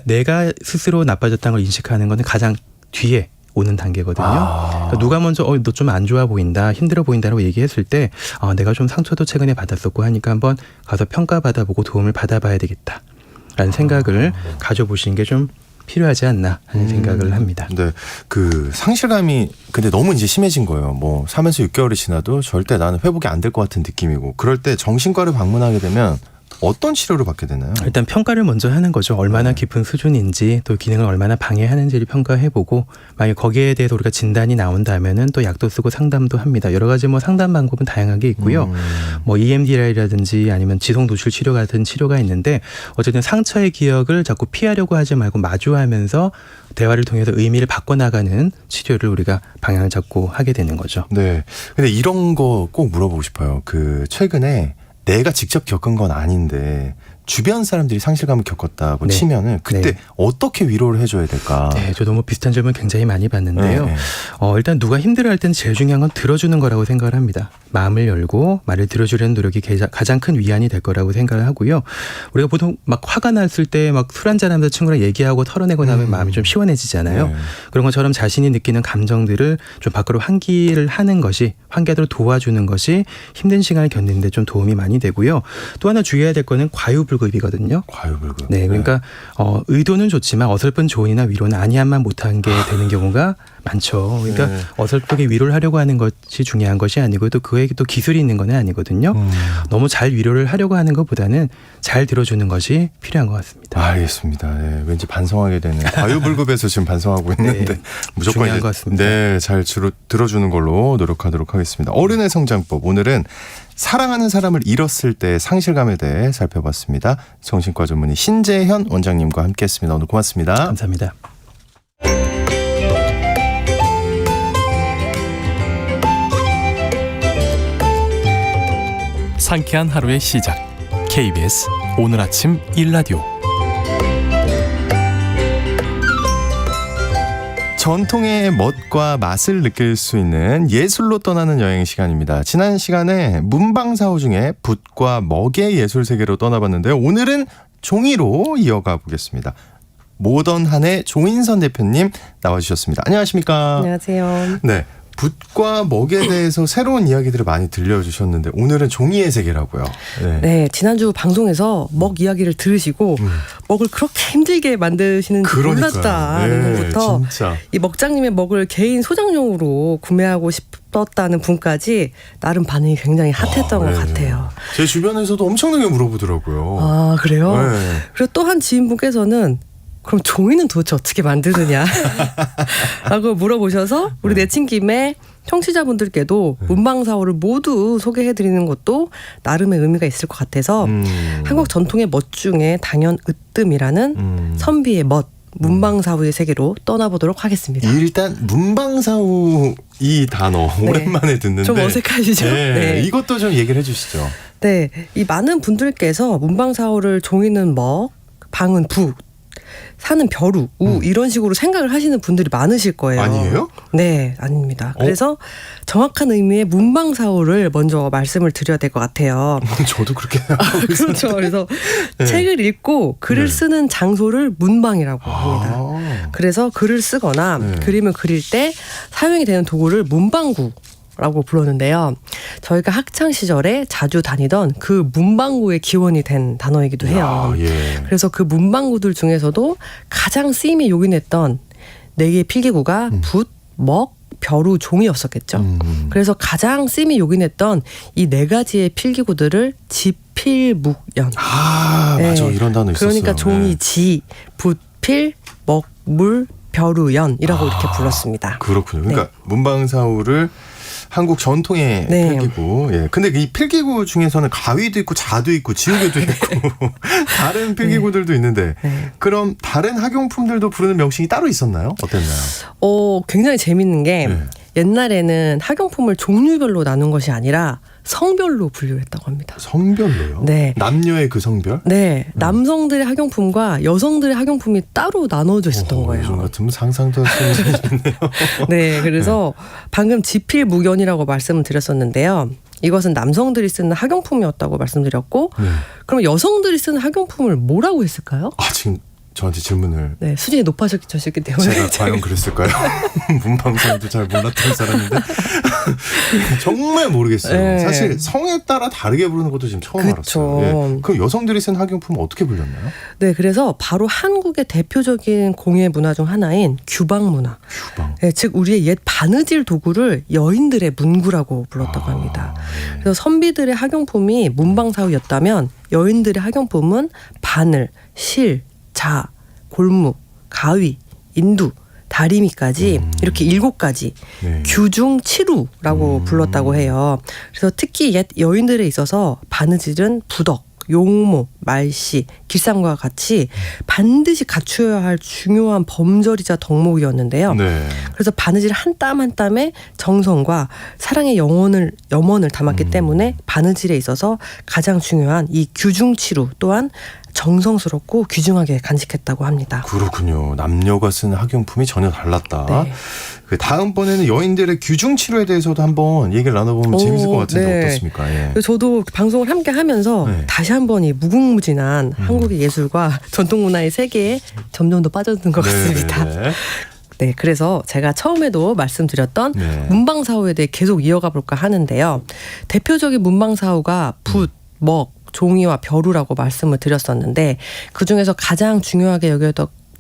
내가 스스로 나빠졌다는 걸 인식하는 것은 가장 뒤에 오는 단계거든요. 그러니까 누가 먼저 너 좀 안 좋아 보인다, 힘들어 보인다라고 얘기했을 때 내가 좀 상처도 최근에 받았었고 하니까 한번 가서 평가받아보고 도움을 받아봐야 되겠다라는 생각을 가져보시는 게 좀 필요하지 않나 하는 생각을 합니다. 네, 그 상실감이 근데 너무 이제 심해진 거예요. 뭐 살면서 6개월이 지나도 절대 나는 회복이 안 될 것 같은 느낌이고 그럴 때 정신과를 방문하게 되면 어떤 치료를 받게 되나요? 일단 평가를 먼저 하는 거죠. 얼마나 깊은 수준인지 또 기능을 얼마나 방해하는지를 평가해보고 만약 거기에 대해서 우리가 진단이 나온다면은 또 약도 쓰고 상담도 합니다. 여러 가지 뭐 상담 방법은 다양하게 있고요. 뭐 EMDR이라든지 아니면 지속 노출 치료 같은 치료가 있는데 어쨌든 상처의 기억을 자꾸 피하려고 하지 말고 마주하면서 대화를 통해서 의미를 바꿔나가는 치료를 우리가 방향을 잡고 하게 되는 거죠. 네. 근데 이런 거 꼭 물어보고 싶어요. 그 최근에 내가 직접 겪은 건 아닌데 주변 사람들이 상실감을 겪었다고 네. 치면은 그때 네. 어떻게 위로를 해줘야 될까? 네, 저도 뭐 비슷한 질문 굉장히 많이 받는데요. 네. 일단 누가 힘들어할 때는 제일 중요한 건 들어주는 거라고 생각을 합니다. 마음을 열고 말을 들어주려는 노력이 가장 큰 위안이 될 거라고 생각을 하고요. 우리가 보통 막 화가 났을 때 막 술 한잔하면서 친구랑 얘기하고 털어내고 나면 마음이 좀 시원해지잖아요. 네. 그런 것처럼 자신이 느끼는 감정들을 좀 밖으로 환기를 하는 것이 환기하도록 도와주는 것이 힘든 시간을 견디는 데 좀 도움이 많이 되고요. 또 하나 주의해야 될 거는 과유불급이거든요. 과유불급. 네, 그러니까 의도는 좋지만 어설픈 조언이나 위로는 아니한만 못한 게 되는 경우가 많죠. 그러니까 네. 어설프게 위로를 하려고 하는 것이 중요한 것이 아니고 또 그에게 또 기술이 있는 건 아니거든요. 너무 잘 위로를 하려고 하는 것보다는 잘 들어주는 것이 필요한 것 같습니다. 알겠습니다. 네, 왠지 반성하게 되는 과유불급에서 지금 반성하고 있는데 네, 무조건 중요한 이제, 것 같습니다. 네, 잘 들어주는 걸로 노력하도록 하겠습니다. 어른의 성장법 오늘은 사랑하는 사람을 잃었을 때 상실감에 대해 살펴봤습니다. 정신과 전문의 신재현 원장님과 함께했습니다. 오늘 고맙습니다. 감사합니다. 상쾌한 하루의 시작. KBS 오늘 아침 1라디오. 전통의 멋과 맛을 느낄 수 있는 예술로 떠나는 여행 시간입니다. 지난 시간에 문방사호 중에 붓과 먹의 예술 세계로 떠나봤는데요. 오늘은 종이로 이어가 보겠습니다. 모던한의 조인선 대표님 나와주셨습니다. 안녕하십니까? 안녕하세요. 네. 붓과 먹에 대해서 새로운 이야기들을 많이 들려주셨는데 오늘은 종이의 세계라고요. 네. 네, 지난주 방송에서 먹 이야기를 들으시고 먹을 그렇게 힘들게 만드시는지 그러니까요. 몰랐다는 네, 것부터 진짜. 이 먹장님의 먹을 개인 소장용으로 구매하고 싶었다는 분까지 나름 반응이 굉장히 핫했던 것 네. 같아요. 제 주변에서도 엄청나게 물어보더라고요. 아, 그래요? 네. 그리고 또 한 지인분께서는 그럼 종이는 도대체 어떻게 만드느냐 라고 물어보셔서 우리 내친 김에 청취자분들께도 문방사호를 모두 소개해드리는 것도 나름의 의미가 있을 것 같아서 한국 전통의 멋 중에 단연 으뜸이라는 선비의 멋 문방사후의 세계로 떠나보도록 하겠습니다. 일단 문방사후 이 단어 네. 오랜만에 듣는데 좀 어색하시죠? 네. 네. 이것도 좀 얘기를 해주시죠. 네, 이 많은 분들께서 문방사호를 종이는 먹, 방은 붓, 사는 벼루, 우 이런 식으로 생각을 하시는 분들이 많으실 거예요. 아니에요? 네, 아닙니다. 그래서 정확한 의미의 문방사호를 먼저 말씀을 드려야 될 것 같아요. 저도 그렇게 생각하고 그렇죠. 그래서 네. 책을 읽고 글을 네. 쓰는 장소를 문방이라고 합니다. 아. 그래서 글을 쓰거나 네. 그림을 그릴 때 사용이 되는 도구를 문방구라고 불렀는데요. 저희가 학창 시절에 자주 다니던 그 문방구의 기원이 된 단어이기도 해요. 아, 예. 그래서 그 문방구들 중에서도 가장 쓰임이 요긴했던 4개의 필기구가 붓, 먹, 벼루, 종이였었겠죠. 그래서 가장 쓰임이 요긴했던 이 4가지의 필기구들을 지필묵연. 아, 맞아. 네. 이런 단어 있었어요. 그러니까 종이 지, 붓, 필, 먹, 물, 벼루, 연이라고 이렇게 불렀습니다. 그렇군요. 그러니까 문방사후를 한국 전통의 네. 필기구. 예. 근데 이 필기구 중에서는 가위도 있고 자도 있고 지우개도 있고 다른 필기구들도 있는데 네. 그럼 다른 학용품들도 부르는 명칭이 따로 있었나요? 어땠나요? 굉장히 재밌는 게 네. 옛날에는 학용품을 종류별로 나눈 것이 아니라 성별로 분류했다고 합니다. 성별로요? 네. 남녀의 그 성별? 네, 남성들의 학용품과 여성들의 학용품이 따로 나눠져 있었던 요즘 거예요. 같으면 상상도 할 수 없네요. 네, 그래서 방금 지필무견이라고 말씀을 드렸었는데요. 이것은 남성들이 쓰는 학용품이었다고 말씀드렸고, 네. 그럼 여성들이 쓰는 학용품을 뭐라고 했을까요? 아, 지금 저한테 질문을 네, 수준이 높아졌기 때문에 제가 과연 그랬을까요? 문방사도 잘 몰랐던 사람인데 정말 모르겠어요. 네. 사실 성에 따라 다르게 부르는 것도 지금 처음 그쵸. 알았어요. 예. 그럼 여성들이 쓴 학용품은 어떻게 불렸나요? 네, 그래서 바로 한국의 대표적인 공예 문화 중 하나인 규방 문화. 규방. 네, 즉 우리의 옛 바느질 도구를 여인들의 문구라고 불렀다고 합니다. 예. 그래서 선비들의 학용품이 문방사후였다면 여인들의 학용품은 바늘, 실, 자, 골무, 가위, 인두, 다리미까지 이렇게 7가지 네. 규중 칠우라고 불렀다고 해요. 그래서 특히 옛 여인들에 있어서 바느질은 부덕, 용모, 말씨, 길상과 같이 반드시 갖추어야 할 중요한 범절이자 덕목이었는데요. 네. 그래서 바느질 한 땀 한 땀에 정성과 사랑의 염원을 담았기 때문에 바느질에 있어서 가장 중요한 이 규중치루 또한 정성스럽고 귀중하게 간직했다고 합니다. 그렇군요. 남녀가 쓰는 학용품이 전혀 달랐다. 네. 그 다음번에는 여인들의 규중 치료에 대해서도 한번 얘기를 나눠보면 재밌을 것 같은데 네. 어떻습니까? 예. 그래서 저도 방송을 함께 하면서 네. 다시 한번 이 무궁무진한 한국의 예술과 전통문화의 세계에 점점 더 빠져드는 것 같습니다. 네. 네, 그래서 제가 처음에도 말씀드렸던 네. 문방사후에 대해 계속 이어가 볼까 하는데요. 대표적인 문방사후가 붓, 먹, 종이와 벼루라고 말씀을 드렸었는데 그중에서 가장 중요하게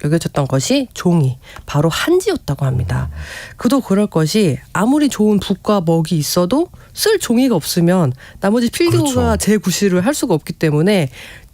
여겨졌던 것이 종이, 바로 한지였다고 합니다. 그도 그럴 것이 아무리 좋은 붓과 먹이 있어도 쓸 종이가 없으면 나머지 필기구가 그렇죠. 재구실을 할 수가 없기 때문에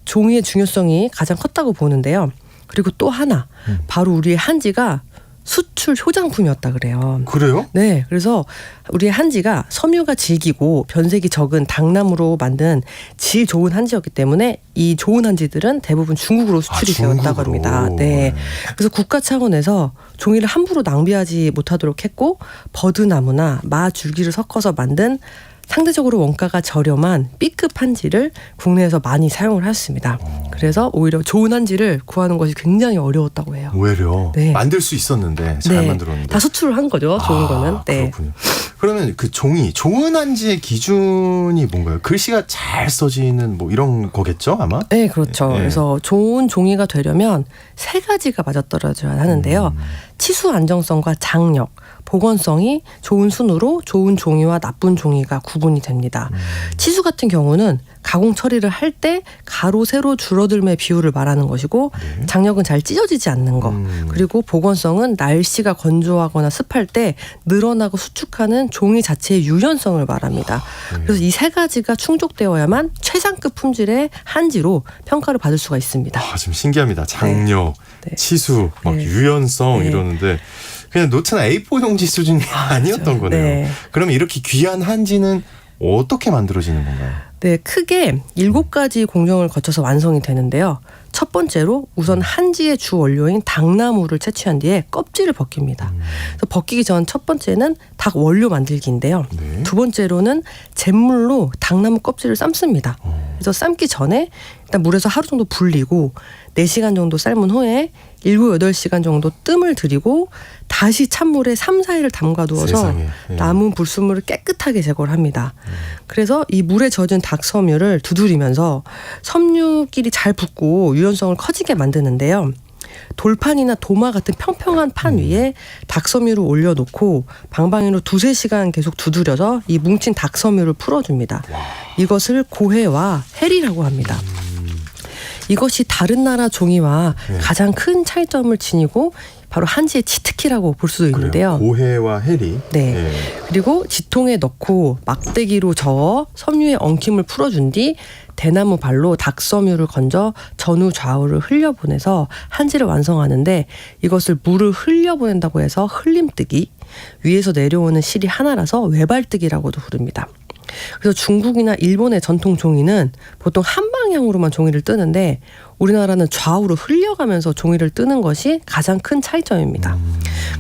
종이의 중요성이 가장 컸다고 보는데요. 그리고 또 하나, 바로 우리의 한지가 수출 효장품이었다 그래요. 그래요? 네, 그래서 우리의 한지가 섬유가 질기고 변색이 적은 당나무로 만든 질 좋은 한지였기 때문에 이 좋은 한지들은 대부분 중국으로 수출이 되었다고 합니다. 네, 그래서 국가 차원에서 종이를 함부로 낭비하지 못하도록 했고 버드나무나 마 줄기를 섞어서 만든 상대적으로 원가가 저렴한 B급 한지를 국내에서 많이 사용을 했습니다. 그래서 오히려 좋은 한지를 구하는 것이 굉장히 어려웠다고 해요. 오히려 네. 만들 수 있었는데 잘 네, 만들었는데 다 수출을 한 거죠. 좋은 거는. 네. 그렇군요. 그러면 그 종이 좋은 한지의 기준이 뭔가요? 글씨가 잘 써지는 뭐 이런 거겠죠 아마? 네, 그렇죠. 네. 그래서 좋은 종이가 되려면 3가지가 맞아떨어져야 하는데요. 치수 안정성과 장력, 보건성이 좋은 순으로 좋은 종이와 나쁜 종이가 구분이 됩니다. 치수 같은 경우는 가공 처리를 할 때 가로 세로 줄어들음의 비율을 말하는 것이고 장력은 잘 찢어지지 않는 것, 그리고 보건성은 날씨가 건조하거나 습할 때 늘어나고 수축하는 종이 자체의 유연성을 말합니다. 그래서 이 3가지가 충족되어야만 최상급 품질의 한지로 평가를 받을 수가 있습니다. 좀 신기합니다. 장력, 네. 치수, 막 네. 유연성 네. 이러는데 그냥 노트나 A4 용지 수준이 아니었던 거네요. 네. 그러면 이렇게 귀한 한지는 어떻게 만들어지는 건가요? 네, 크게 7가지 공정을 거쳐서 완성이 되는데요. 첫 번째로 우선 한지의 주 원료인 당나무를 채취한 뒤에 껍질을 벗깁니다. 그래서 벗기기 전 첫 번째는 닭 원료 만들기인데요. 네. 두 번째로는 잿물로 당나무 껍질을 삶습니다. 그래서 삶기 전에 일단 물에서 하루 정도 불리고 4시간 정도 삶은 후에 7, 8시간 정도 뜸을 들이고 다시 찬물에 3, 4일을 담가두어서 세상에. 네. 남은 불순물을 깨끗하게 제거를 합니다. 그래서 이 물에 젖은 닭 섬유를 두드리면서 섬유끼리 잘 붙고 유연성을 커지게 만드는데요. 돌판이나 도마 같은 평평한 판 위에 닭섬유를 올려놓고 방방이로 2-3시간 계속 두드려서 이 뭉친 닭섬유를 풀어줍니다. 이것을 고해와 해리라고 합니다. 이것이 다른 나라 종이와 네. 가장 큰 차이점을 지니고 바로 한지의 치트키라고 볼 수도 있는데요. 그래요. 고해와 해리. 네. 예. 그리고 지통에 넣고 막대기로 저어 섬유의 엉킴을 풀어준 뒤 대나무 발로 닭섬유를 건져 전후 좌우를 흘려보내서 한지를 완성하는데 이것을 물을 흘려보낸다고 해서 흘림뜨기, 위에서 내려오는 실이 하나라서 외발뜨기라고도 부릅니다. 그래서 중국이나 일본의 전통 종이는 보통 한 방향으로만 종이를 뜨는데 우리나라는 좌우로 흘려가면서 종이를 뜨는 것이 가장 큰 차이점입니다.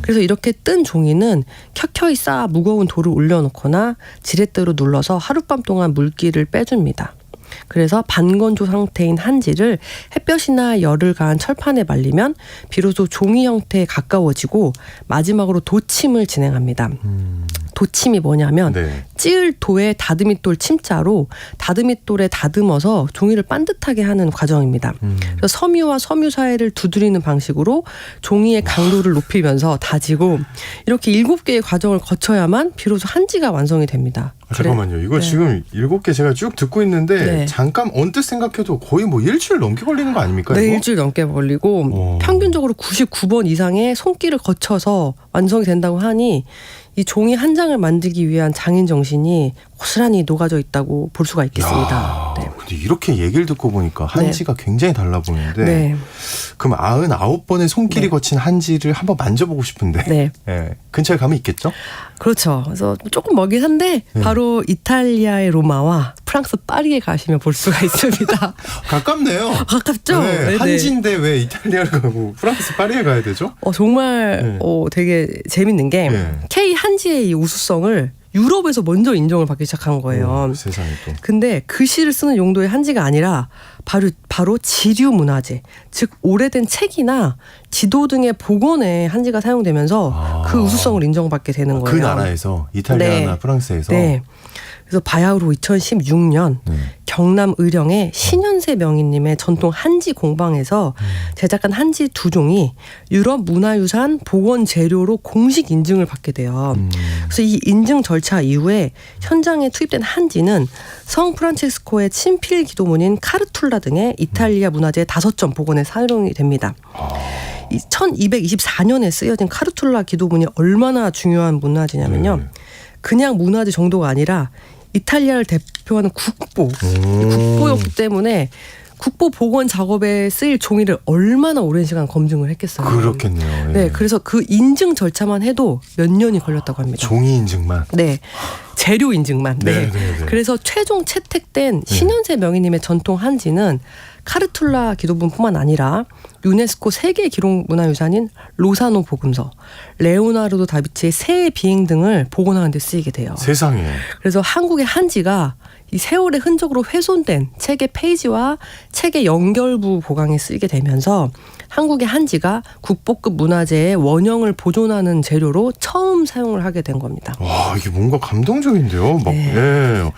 그래서 이렇게 뜬 종이는 켜켜이 쌓아 무거운 돌을 올려놓거나 지렛대로 눌러서 하룻밤 동안 물기를 빼줍니다. 그래서 반건조 상태인 한지를 햇볕이나 열을 가한 철판에 말리면 비로소 종이 형태에 가까워지고 마지막으로 도침을 진행합니다. 도침이 뭐냐면 네. 찌을 도에 다듬이돌 침자로 다듬이돌에 다듬어서 종이를 반듯하게 하는 과정입니다. 그래서 섬유와 섬유 사이를 두드리는 방식으로 종이의 강도를 높이면서 다지고 이렇게 7개의 과정을 거쳐야만 비로소 한지가 완성이 됩니다. 잠깐만요. 이거 네. 지금 7개 제가 쭉 듣고 있는데 네. 잠깐 언뜻 생각해도 거의 뭐 일주일 넘게 걸리는 거 아닙니까? 네, 이거? 일주일 넘게 걸리고 오. 평균적으로 99번 이상의 손길을 거쳐서 완성이 된다고 하니 이 종이 한 장을 만들기 위한 장인 정신이 고스란히 녹아져 있다고 볼 수가 있겠습니다. 야, 네. 근데 이렇게 얘기를 듣고 보니까 한지가 굉장히 달라 보이는데 네. 그럼 99번의 손길이 네. 거친 한지를 한번 만져보고 싶은데 네. 예, 근처에 가면 있겠죠? 그렇죠. 그래서 조금 멀긴 한데 네. 바로 이탈리아의 로마와 프랑스 파리에 가시면 볼 수가 있습니다. 가깝네요. 가깝죠? 네, 네네. 한지인데 왜 이탈리아를 가고 프랑스 파리에 가야 되죠? 정말 네. 되게 재밌는 게 네. K 한지의 이 우수성을 유럽에서 먼저 인정을 받기 시작한 거예요. 세상에 또. 근데 글씨를 쓰는 용도의 한지가 아니라 바로 지류 문화재, 즉 오래된 책이나 지도 등의 복원에 한지가 사용되면서 그 우수성을 인정받게 되는 거예요. 그 나라에서 이탈리아나 네. 프랑스에서 네. 그래서 바야흐로 2016년 네. 경남 의령의 신현세 명인님의 전통 한지 공방에서 제작한 한지 2종이 유럽 문화유산 복원 재료로 공식 인증을 받게 돼요. 그래서 이 인증 절차 이후에 현장에 투입된 한지는 성 프란체스코의 친필 기도문인 카르툴라 등의 이탈리아 문화재 5점 복원에 사용이 됩니다. 이 1224년에 쓰여진 카르툴라 기도문이 얼마나 중요한 문화재냐면요. 네. 그냥 문화재 정도가 아니라 이탈리아를 대표하는 국보, 국보였기 때문에 국보 복원 작업에 쓰일 종이를 얼마나 오랜 시간 검증을 했겠어요. 그렇겠네요. 예. 네, 그래서 그 인증 절차만 해도 몇 년이 걸렸다고 합니다. 종이 인증만. 네, 재료 인증만. 네. 네, 네, 네. 그래서 최종 채택된 신현세 명인님의 전통 한지는 카르툴라 기도문뿐만 아니라 유네스코 세계 기록 문화유산인 로사노 복음서, 레오나르도 다비치의 새의 비행 등을 복원하는 데 쓰이게 돼요. 세상에. 그래서 한국의 한지가 이 세월의 흔적으로 훼손된 책의 페이지와 책의 연결부 보강에 쓰이게 되면서 한국의 한지가 국보급 문화재의 원형을 보존하는 재료로 처음 사용을 하게 된 겁니다. 와, 이게 뭔가 감동적인데요. 막, 네. 예.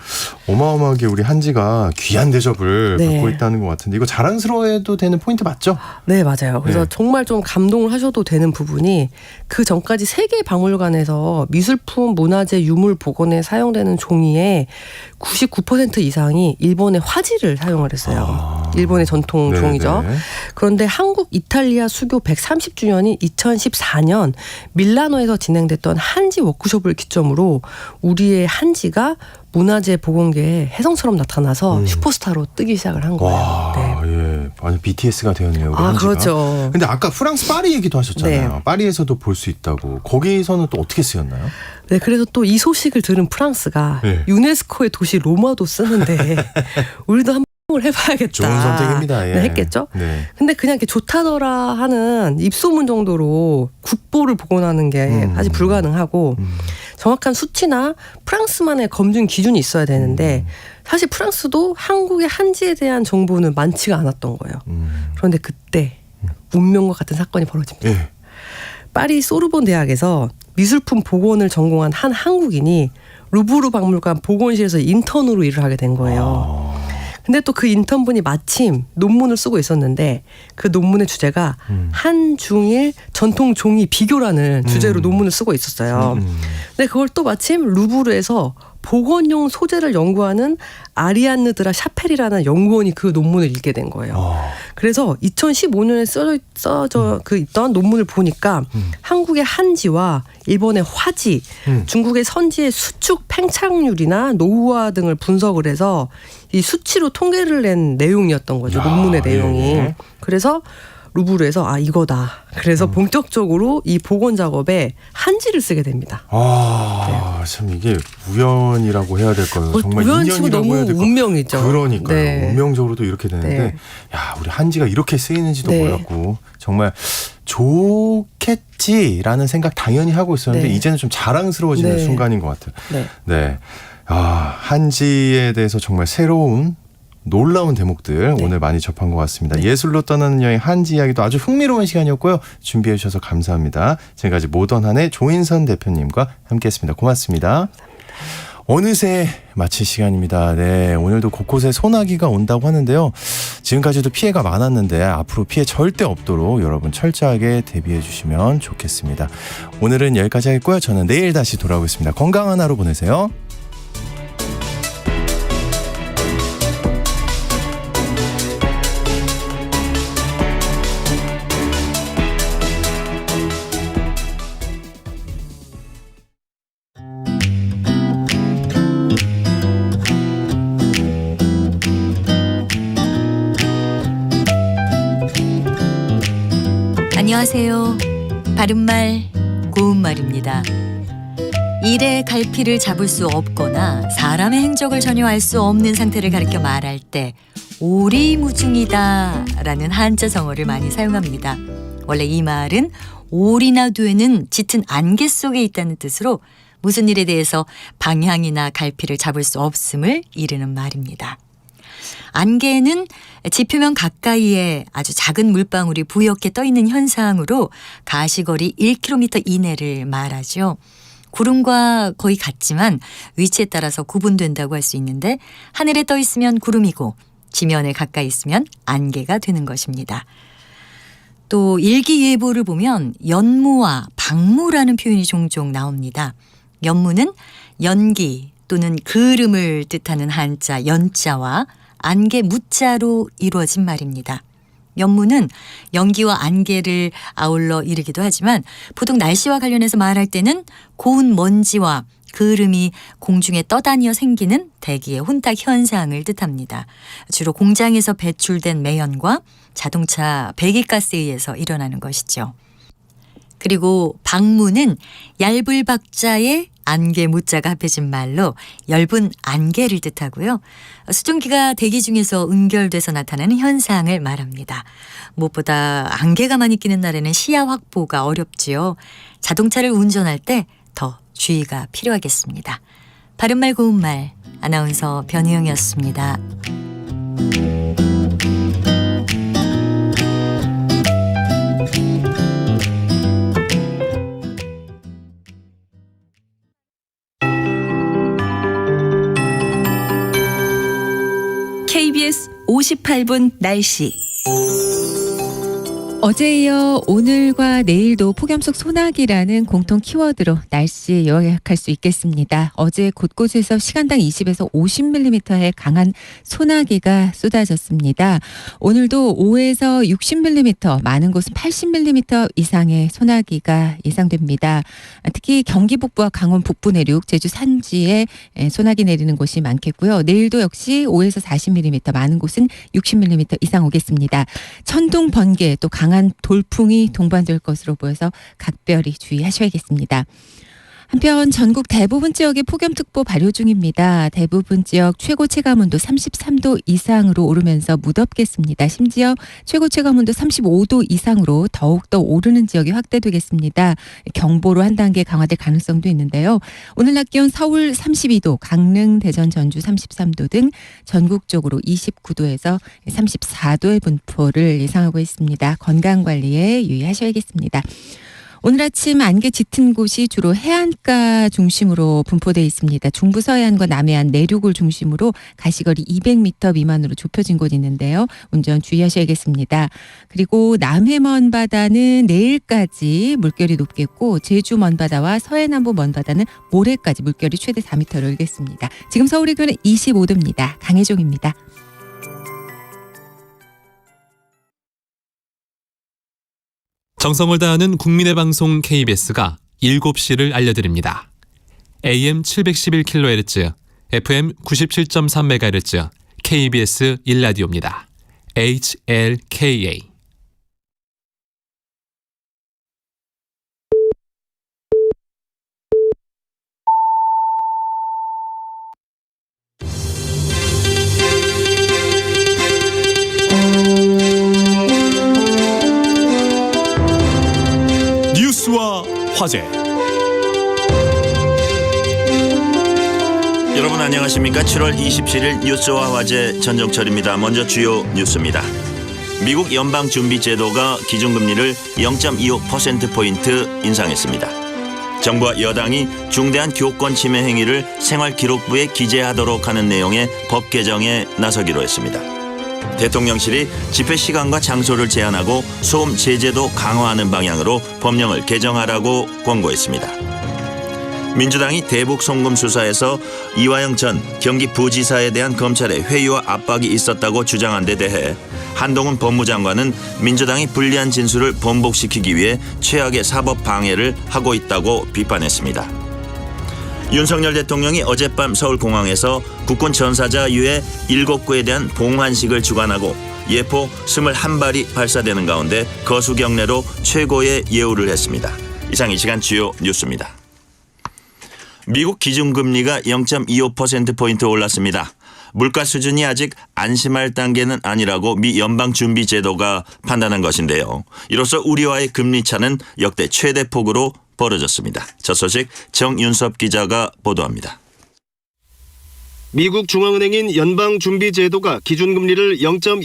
어마어마하게 우리 한지가 귀한 대접을 네. 받고 있다는 것 같은데 이거 자랑스러워해도 되는 포인트 맞죠? 네, 맞아요. 그래서 네. 정말 좀 감동을 하셔도 되는 부분이 그 전까지 세계 박물관에서 미술품, 문화재, 유물 복원에 사용되는 종이의 99% 이상이 일본의 화지를 사용을 했어요. 일본의 전통 네, 종이죠. 네. 그런데 한국 이탈리아 수교 130주년인 2014년 밀라노에서 진행됐던 한지 워크숍을 기점으로 우리의 한지가 문화재 복원계에 혜성처럼 나타나서 슈퍼스타로 뜨기 시작을 한 거예요. 와, 네. 예. 완전 BTS가 되었네요. 우리 아, 한지가. 그렇죠. 근데 아까 프랑스 파리 얘기도 하셨잖아요. 네. 파리에서도 볼 수 있다고. 거기서는 또 어떻게 쓰였나요? 네, 그래서 또 이 소식을 들은 프랑스가 네. 유네스코의 도시 로마도 쓰는데 우리도 한번 해봐야겠다. 좋은 선택입니다. 예. 네, 했겠죠. 네. 근데 그냥 이렇게 좋다더라 하는 입소문 정도로 국보를 복원하는 게 사실 불가능하고 정확한 수치나 프랑스만의 검증 기준이 있어야 되는데 사실 프랑스도 한국의 한지에 대한 정보는 많지가 않았던 거예요. 그런데 그때 운명과 같은 사건이 벌어집니다. 예. 파리 소르본 대학에서 미술품 복원을 전공한 한 한국인이 루브르 박물관 복원실에서 인턴으로 일을 하게 된 거예요. 근데 또 그 인턴분이 마침 논문을 쓰고 있었는데 그 논문의 주제가 한중일 전통 종이 비교라는 주제로 논문을 쓰고 있었어요. 근데 그걸 또 마침 루브르에서 복원용 소재를 연구하는 아리안느 드라 샤펠이라는 연구원이 그 논문을 읽게 된 거예요. 그래서 2015년에 써져 있던 논문을 보니까 한국의 한지와 일본의 화지, 중국의 선지의 수축 팽창률이나 노후화 등을 분석을 해서 이 수치로 통계를 낸 내용이었던 거죠. 논문의 내용이. 예. 그래서 루브르에서 이거다. 그래서 본격적으로 이 복원 작업에 한지를 쓰게 됩니다. 참 이게 우연이라고 해야 될까요? 정말 우연치고 인연이라고 너무 해야 될까요? 운명이죠. 그러니까요. 네. 운명적으로도 이렇게 되는데 네. 야, 우리 한지가 이렇게 쓰이는지도 네. 몰랐고 정말 좋겠지라는 생각 당연히 하고 있었는데 네. 이제는 좀 자랑스러워지는 네. 순간인 것 같아요. 네. 네. 한지에 대해서 정말 새로운 놀라운 대목들 오늘 많이 접한 것 같습니다. 예술로 떠나는 여행 한지 이야기도 아주 흥미로운 시간이었고요. 준비해 주셔서 감사합니다. 지금까지 모던한의 조인선 대표님과 함께했습니다. 고맙습니다. 어느새 마칠 시간입니다. 네, 오늘도 곳곳에 소나기가 온다고 하는데요. 지금까지도 피해가 많았는데 앞으로 피해 절대 없도록 여러분 철저하게 대비해 주시면 좋겠습니다. 오늘은 여기까지 하겠고요. 저는 내일 다시 돌아오겠습니다. 건강한 하루 보내세요. 안녕하세요. 바른말 고운말입니다. 일의 갈피를 잡을 수 없거나 사람의 행적을 전혀 알 수 없는 상태를 가리켜 말할 때 오리무중이다 라는 한자 성어를 많이 사용합니다. 원래 이 말은 오리나 되는 짙은 안개 속에 있다는 뜻으로 무슨 일에 대해서 방향이나 갈피를 잡을 수 없음을 이르는 말입니다. 안개는 지표면 가까이에 아주 작은 물방울이 부옇게 떠있는 현상으로 가시거리 1km 이내를 말하죠. 구름과 거의 같지만 위치에 따라서 구분된다고 할 수 있는데 하늘에 떠 있으면 구름이고 지면에 가까이 있으면 안개가 되는 것입니다. 또 일기예보를 보면 연무와 방무라는 표현이 종종 나옵니다. 연무는 연기 또는 그름을 뜻하는 한자 연자와 안개 무자로 이루어진 말입니다. 연무는 연기와 안개를 아울러 이르기도 하지만 보통 날씨와 관련해서 말할 때는 고운 먼지와 그름이 공중에 떠다니어 생기는 대기의 혼탁 현상을 뜻합니다. 주로 공장에서 배출된 매연과 자동차 배기가스에 의해서 일어나는 것이죠. 그리고 방무는 얇을 박자에 안개 무자가 합해진 말로 엷은 안개를 뜻하고요. 수증기가 대기 중에서 응결돼서 나타나는 현상을 말합니다. 무엇보다 안개가 많이 끼는 날에는 시야 확보가 어렵지요. 자동차를 운전할 때 더 주의가 필요하겠습니다. 바른말 고운말 아나운서 변희영이었습니다. KBS 58분 날씨. 어제에 이어 오늘과 내일도 폭염 속 소나기라는 공통 키워드로 날씨 요약할 수 있겠습니다. 어제 곳곳에서 시간당 20에서 50mm의 강한 소나기가 쏟아졌습니다. 오늘도 5에서 60mm, 많은 곳은 80mm 이상의 소나기가 예상됩니다. 특히 경기 북부와 강원 북부 내륙, 제주 산지에 소나기 내리는 곳이 많겠고요. 내일도 역시 5에서 40mm, 많은 곳은 60mm 이상 오겠습니다. 천둥, 번개, 또 강한 돌풍이 동반될 것으로 보여서 각별히 주의하셔야겠습니다. 한편 전국 대부분 지역에 폭염특보 발효 중입니다. 대부분 지역 최고 체감온도 33도 이상으로 오르면서 무덥겠습니다. 심지어 최고 체감온도 35도 이상으로 더욱더 오르는 지역이 확대되겠습니다. 경보로 한 단계 강화될 가능성도 있는데요. 오늘 낮 기온 서울 32도, 강릉, 대전, 전주 33도 등 전국적으로 29도에서 34도의 분포를 예상하고 있습니다. 건강관리에 유의하셔야겠습니다. 오늘 아침 안개 짙은 곳이 주로 해안가 중심으로 분포되어 있습니다. 중부 서해안과 남해안 내륙을 중심으로 가시거리 200m 미만으로 좁혀진 곳이 있는데요. 운전 주의하셔야겠습니다. 그리고 남해 먼바다는 내일까지 물결이 높겠고 제주 먼바다와 서해남부 먼바다는 모레까지 물결이 최대 4m를 일겠습니다. 지금 서울의 기온은 25도입니다. 강혜종입니다. 정성을 다하는 국민의 방송 KBS가 7시를 알려드립니다. AM 711kHz, FM 97.3MHz, KBS 1라디오입니다. HLKA. 뉴스와 화제. 여러분 안녕하십니까? 7월 27일 뉴스와 화제 전정철입니다. 먼저 주요 뉴스입니다. 미국 연방준비제도가 기준금리를 0.25%포인트 인상했습니다. 정부와 여당이 중대한 교권 침해 행위를 생활기록부에 기재하도록 하는 내용의 법 개정에 나서기로 했습니다. 대통령실이 집회 시간과 장소를 제한하고 소음 제재도 강화하는 방향으로 법령을 개정하라고 권고했습니다. 민주당이 대북 송금 수사에서 이화영 전 경기부지사에 대한 검찰의 회유와 압박이 있었다고 주장한 데 대해 한동훈 법무장관은 민주당이 불리한 진술을 번복시키기 위해 최악의 사법 방해를 하고 있다고 비판했습니다. 윤석열 대통령이 어젯밤 서울공항에서 국군 전사자 유해 7구에 대한 봉환식을 주관하고 예포 21발이 발사되는 가운데 거수 경례로 최고의 예우를 했습니다. 이상 이 시간 주요 뉴스입니다. 미국 기준금리가 0.25%포인트 올랐습니다. 물가 수준이 아직 안심할 단계는 아니라고 미 연방준비제도가 판단한 것인데요. 이로써 우리와의 금리 차는 역대 최대 폭으로 벌어졌습니다. 저 소식 정윤섭 기자가 보도합니다. 미국 중앙은행인 연방준비제도가 기준금리를 0.25%